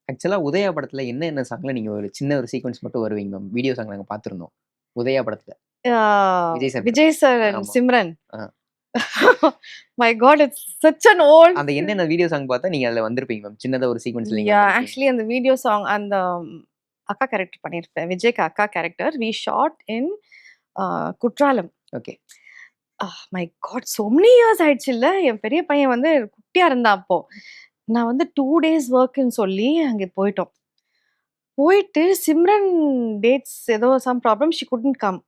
ஆக்சுவலா உதயா படத்துல என்ன சாங்ல நீங்க ஒரு சின்ன ஒரு சீக்வென்ஸ் மட்டும் வருவீங்க மேம். வீடியோ சாங் நாங்க பார்த்திருந்தோம். உதயா படத்துல. Vijay sir Vijay sir and ஆமா. Simran. Ah. My god, it's such an old. அந்த என்னென்ன வீடியோ சாங் பார்த்தா நீங்க அதுல வந்திருப்பீங்க மேம். சின்னதா ஒரு சீக்வென்ஸ்ல நீங்க யா வந்திருப்பீங்க. ஆக்சுவலி அந்த வீடியோ சாங் அந்த அக்கா கேரக்டர் பண்ணியிருப்பேன். விஜய்க்கு அக்கா character. We shot in Courtallam. Okay. My god so many years ஆயிடுச்சுல்ல. என் பெரிய பையன் வந்து குட்டியா இருந்தான் அப்போ. நான் வந்து 2 டேஸ் ஒர்க்ன்னு சொல்லி அங்க போயிட்டோம். போயிட்டு சிம்ரன் டேட்ஸ் ஏதோ some problem she couldn't come.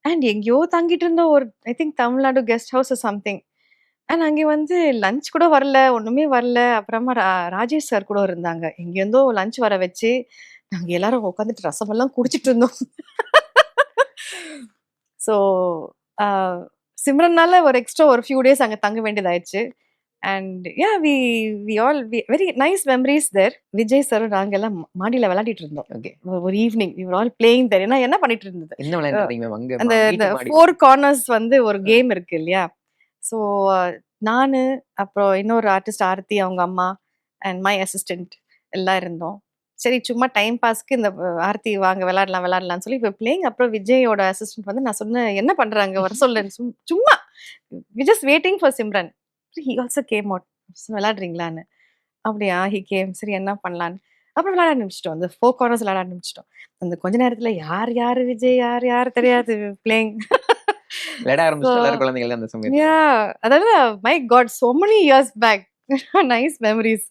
And எங்கேயோ தங்கிட்டு இருந்த ஒரு I think Tamil Nadu guest house something. And அங்கே வந்து லஞ்ச் கூட வரல, ஒண்ணுமே வரல. அப்புறமா ராஜேஷ் சார் கூட இருந்தாங்க. எங்கேருந்தோ லஞ்ச் வர வச்சு, நாங்க எல்லாரும் உட்காந்துட்டு ரசமெல்லாம் குடிச்சிட்டு இருந்தோம். ஸோ சிம்ரன்னால ஒரு எக்ஸ்ட்ரா ஒரு ஃபியூ டேஸ் அங்க தங்க வேண்டியதாயிடுச்சு. And yeah very nice memories there. Vijay sir நாங்கெல்லாம் மாடியில விளையாடிட்டு இருந்தோம். ஓகே. ஒரு evening we were all playing there. என்ன பண்ணிட்டு இருந்தது? என்ன விளையாண்டுருந்தீங்க மேம் அங்க? அந்த வீட்டு மாடி. 4 கார்னர்ஸ் வந்து ஒரு கேம் இருக்கு இல்லையா? ஸோ நானு, அப்புறம் இன்னொரு ஆர்டிஸ்ட் ஆர்த்தி அவங்க அம்மா அண்ட் மை அசிஸ்டன்ட் எல்லாம் இருந்தோம். சரி சும்மா டைம் பாஸ்க்கு இந்த ஆர்த்தி வாங்க விளையாடலாம்னு சொல்லி இப்போ பிளேயிங். அப்புறம் விஜயோட அசிஸ்டன்ட் வந்து நான் சொன்னேன், "என்ன பண்றாங்க? வர சொல்லேன்." சும்மா we just waiting for Simran. He also came out. விளையாடுறீங்களான்னு. அப்படியா? He came. சரி என்ன பண்ணலான்னு. அப்புறம் விளையாட ஆரம்பிச்சிட்டோம். அந்த 4 கார்னர்ஸ் விளையாட ஆரம்பிச்சிட்டோம். அந்த கொஞ்ச நேரத்துல யார் விஜய் யார் தெரியாது பிளேயிங். விளையாட ஸோ ஆரம்பிச்சுட்டு எல்லாரும் குழந்தைகள் தான் அந்த சமயத்துல. யா அதாவது my god so many years back. Nice memories.